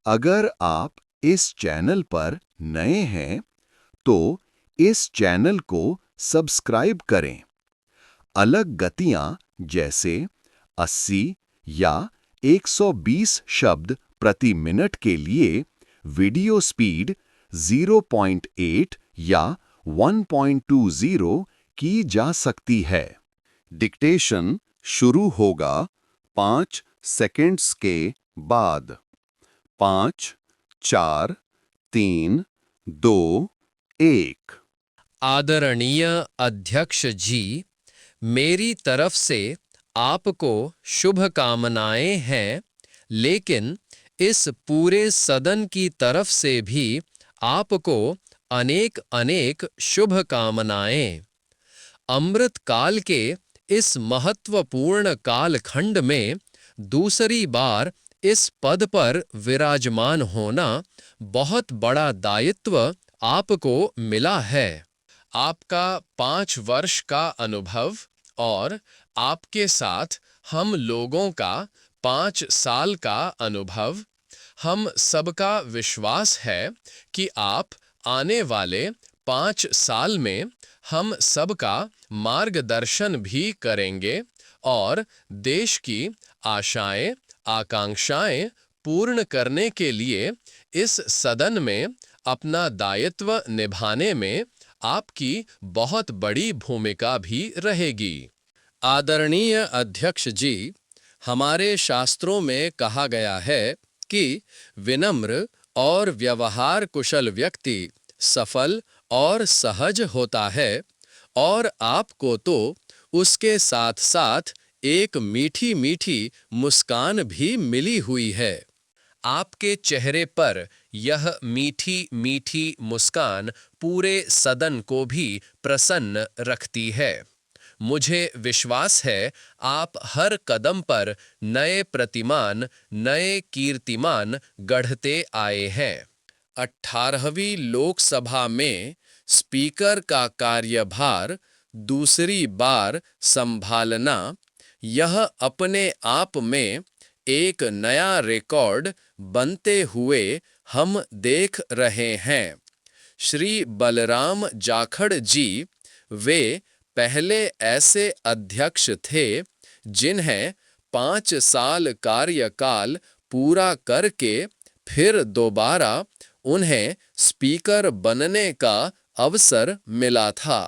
अगर आप इस चैनल पर नए हैं, तो इस चैनल को सब्सक्राइब करें। अलग गतियां जैसे 80 या 120 शब्द प्रति मिनट के लिए वीडियो स्पीड 0.8 या 1.20 की जा सकती है। डिक्टेशन शुरू होगा 5 सेकंड्स के बाद। 5, 4, 3, 2, 1। आदरणीय अध्यक्ष जी, मेरी तरफ से आपको शुभकामनाएं हैं, लेकिन इस पूरे सदन की तरफ से भी आपको अनेक अनेक शुभकामनाएं। अमृत काल के इस महत्वपूर्ण कालखंड में दूसरी बार इस पद पर विराजमान होना बहुत बड़ा दायित्व आपको मिला है। आपका 5 वर्ष का अनुभव और आपके साथ हम लोगों का 5 साल का अनुभव, हम सबका विश्वास है कि आप आने वाले 5 साल में हम सबका मार्गदर्शन भी करेंगे और देश की आशाएं, आकांक्षाएं पूर्ण करने के लिए इस सदन में अपना दायित्व निभाने में आपकी बहुत बड़ी भूमिका भी रहेगी। आदरणीय अध्यक्ष जी, हमारे शास्त्रों में कहा गया है कि विनम्र और व्यवहार कुशल व्यक्ति सफल और सहज होता है, और आपको तो उसके साथ साथ एक मीठी मीठी मुस्कान भी मिली हुई है। आपके चेहरे पर यह मीठी मीठी मुस्कान पूरे सदन को भी प्रसन्न रखती है। मुझे विश्वास है आप हर कदम पर नए प्रतिमान, नए कीर्तिमान गढ़ते आए हैं। 18वीं लोकसभा में स्पीकर का कार्यभार दूसरी बार संभालना, यह अपने आप में एक नया रिकॉर्ड बनते हुए हम देख रहे हैं। श्री बलराम जाखड़ जी वे पहले ऐसे अध्यक्ष थे जिन्हें 5 साल कार्यकाल पूरा करके फिर दोबारा उन्हें स्पीकर बनने का अवसर मिला था।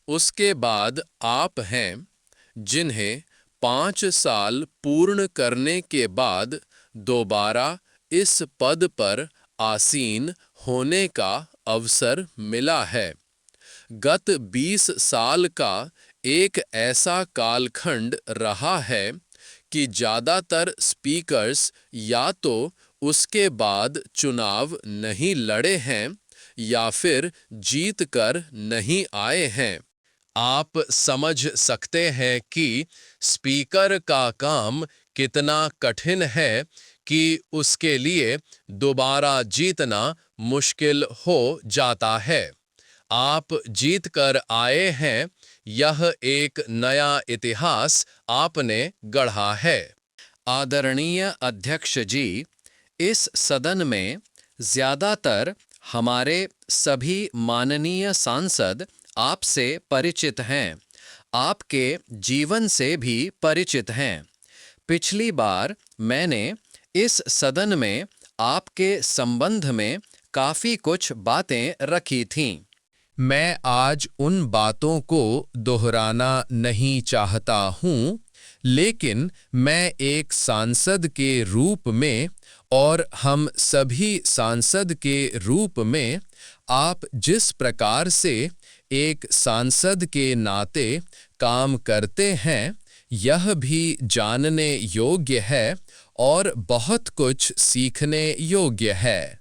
उसके बाद आप हैं जिन्हें 5 साल पूर्ण करने के बाद दोबारा इस पद पर आसीन होने का अवसर मिला है। गत 20 साल का एक ऐसा कालखंड रहा है कि ज़्यादातर स्पीकर्स या तो उसके बाद चुनाव नहीं लड़े हैं या फिर जीत कर नहीं आए हैं। आप समझ सकते हैं कि स्पीकर का काम कितना कठिन है कि उसके लिए दोबारा जीतना मुश्किल हो जाता है। आप जीत कर आए हैं, यह एक नया इतिहास आपने गढ़ा है। आदरणीय अध्यक्ष जी, इस सदन में ज़्यादातर हमारे सभी माननीय सांसद आपसे परिचित हैं, आपके जीवन से भी परिचित हैं। पिछली बार मैंने इस सदन में आपके संबंध में काफ़ी कुछ बातें रखी थीं। मैं आज उन बातों को दोहराना नहीं चाहता हूँ, लेकिन मैं एक सांसद के रूप में और हम सभी सांसद के रूप में आप जिस प्रकार से एक सांसद के नाते काम करते हैं, यह भी जानने योग्य है और बहुत कुछ सीखने योग्य है।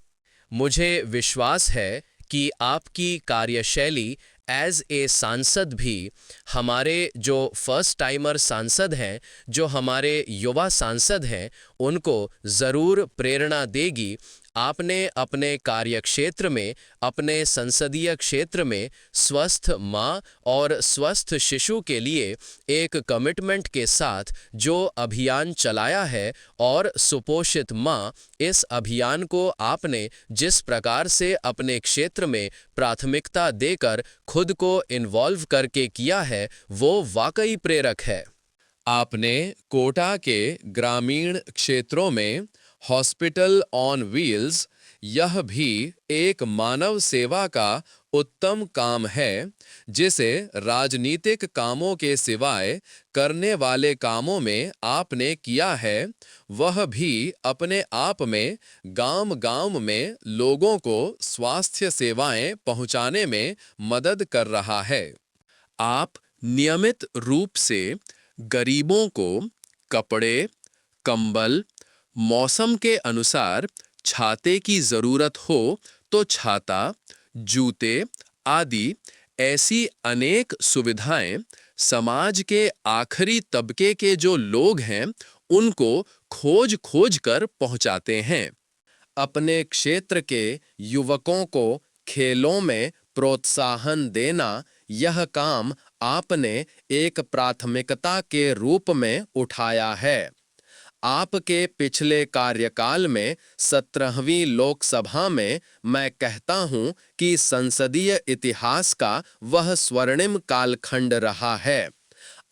मुझे विश्वास है कि आपकी कार्यशैली एज ए सांसद भी हमारे जो फर्स्ट टाइमर सांसद हैं, जो हमारे युवा सांसद हैं, उनको जरूर प्रेरणा देगी। आपने अपने कार्यक्षेत्र में, अपने संसदीय क्षेत्र में स्वस्थ माँ और स्वस्थ शिशु के लिए एक कमिटमेंट के साथ जो अभियान चलाया है, और सुपोषित माँ, इस अभियान को आपने जिस प्रकार से अपने क्षेत्र में प्राथमिकता देकर खुद को इन्वॉल्व करके किया है, वो वाकई प्रेरक है। आपने कोटा के ग्रामीण क्षेत्रों में हॉस्पिटल ऑन व्हील्स, यह भी एक मानव सेवा का उत्तम काम है, जिसे राजनीतिक कामों के सिवाय करने वाले कामों में आपने किया है। वह भी अपने आप में गांव-गांव में लोगों को स्वास्थ्य सेवाएं पहुंचाने में मदद कर रहा है। आप नियमित रूप से गरीबों को कपड़े, कंबल, मौसम के अनुसार छाते की जरूरत हो तो छाता, जूते आदि ऐसी अनेक सुविधाएं समाज के आखिरी तबके के जो लोग हैं उनको खोज खोज कर पहुंचाते हैं। अपने क्षेत्र के युवकों को खेलों में प्रोत्साहन देना, यह काम आपने एक प्राथमिकता के रूप में उठाया है। आपके पिछले कार्यकाल में 17वीं लोकसभा में मैं कहता हूं कि संसदीय इतिहास का वह स्वर्णिम कालखंड रहा है।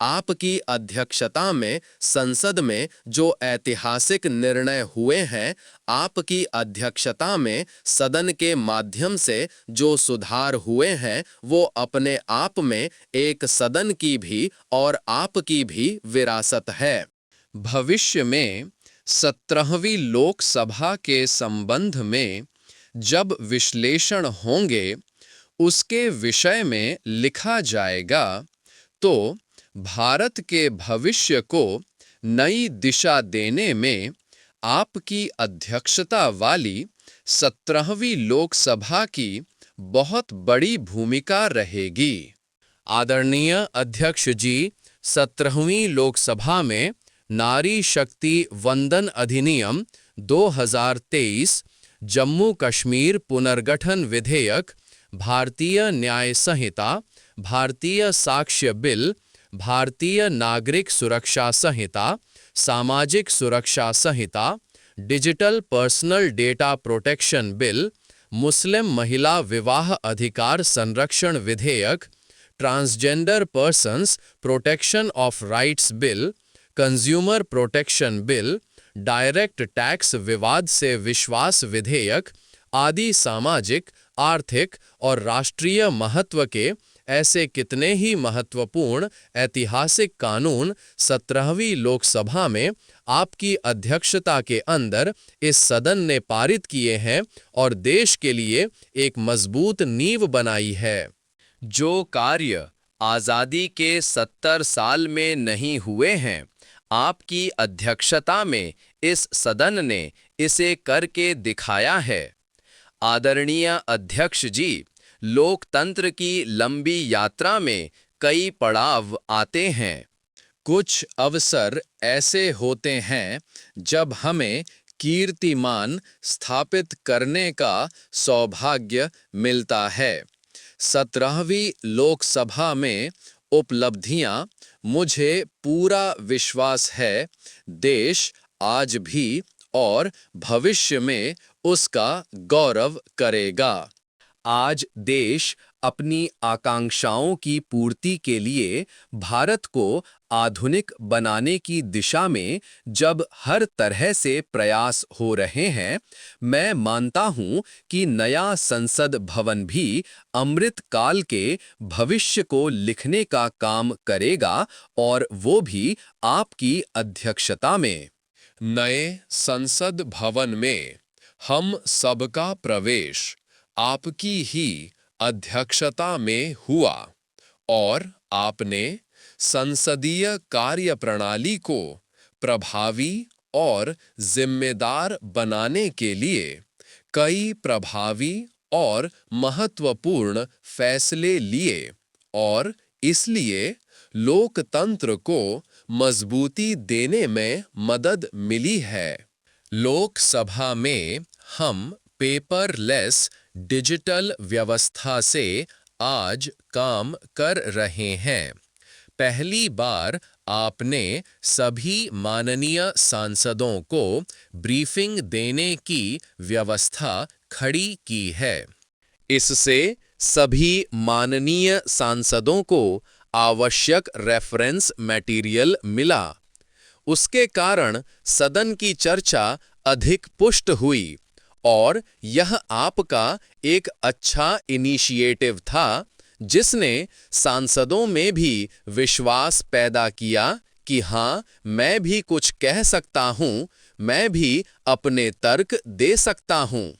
आपकी अध्यक्षता में संसद में जो ऐतिहासिक निर्णय हुए हैं, आपकी अध्यक्षता में सदन के माध्यम से जो सुधार हुए हैं, वो अपने आप में एक सदन की भी और आपकी भी विरासत है। भविष्य में 17वीं लोकसभा के संबंध में जब विश्लेषण होंगे, उसके विषय में लिखा जाएगा, तो भारत के भविष्य को नई दिशा देने में आपकी अध्यक्षता वाली 17वीं लोकसभा की बहुत बड़ी भूमिका रहेगी। आदरणीय अध्यक्ष जी, 17वीं लोकसभा में नारी शक्ति वंदन अधिनियम 2023, जम्मू कश्मीर पुनर्गठन विधेयक, भारतीय न्याय संहिता, भारतीय साक्ष्य बिल, भारतीय नागरिक सुरक्षा संहिता, सामाजिक सुरक्षा संहिता, digital personal data protection bill, मुस्लिम महिला विवाह अधिकार संरक्षण विधेयक, transgender persons protection of rights bill, consumer protection bill, direct tax विवाद से विश्वास विधेयक आदि सामाजिक, आर्थिक और राष्ट्रीय महत्व के ऐसे कितने ही महत्वपूर्ण ऐतिहासिक कानून 17वीं लोकसभा में आपकी अध्यक्षता के अंदर इस सदन ने पारित किए हैं और देश के लिए एक मजबूत नींव बनाई है। जो कार्य आज़ादी के 70 साल में नहीं हुए हैं, आपकी अध्यक्षता में इस सदन ने इसे करके दिखाया है। आदरणीय अध्यक्ष जी, लोकतंत्र की लंबी यात्रा में कई पड़ाव आते हैं। कुछ अवसर ऐसे होते हैं जब हमें कीर्तिमान स्थापित करने का सौभाग्य मिलता है। 17वीं लोकसभा में उपलब्धियां, मुझे पूरा विश्वास है, देश आज भी और भविष्य में उसका गौरव करेगा। आज देश अपनी आकांक्षाओं की पूर्ति के लिए भारत को आधुनिक बनाने की दिशा में जब हर तरह से प्रयास हो रहे हैं, मैं मानता हूं कि नया संसद भवन भी अमृत काल के भविष्य को लिखने का काम करेगा, और वो भी आपकी अध्यक्षता में। नए संसद भवन में हम सबका प्रवेश आपकी ही अध्यक्षता में हुआ, और आपने संसदीय कार्यप्रणाली को प्रभावी और जिम्मेदार बनाने के लिए कई प्रभावी और महत्वपूर्ण फैसले लिए, और इसलिए लोकतंत्र को मजबूती देने में मदद मिली है। लोकसभा में हम पेपरलेस डिजिटल व्यवस्था से आज काम कर रहे हैं। पहली बार आपने सभी माननीय सांसदों को ब्रीफिंग देने की व्यवस्था खड़ी की है। इससे सभी माननीय सांसदों को आवश्यक रेफरेंस मटेरियल मिला। उसके कारण सदन की चर्चा अधिक पुष्ट हुई और यह आपका एक अच्छा इनिशिएटिव था जिसने सांसदों में भी विश्वास पैदा किया कि हाँ, मैं भी कुछ कह सकता हूँ, मैं भी अपने तर्क दे सकता हूँ।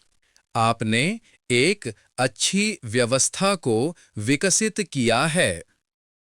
आपने एक अच्छी व्यवस्था को विकसित किया है।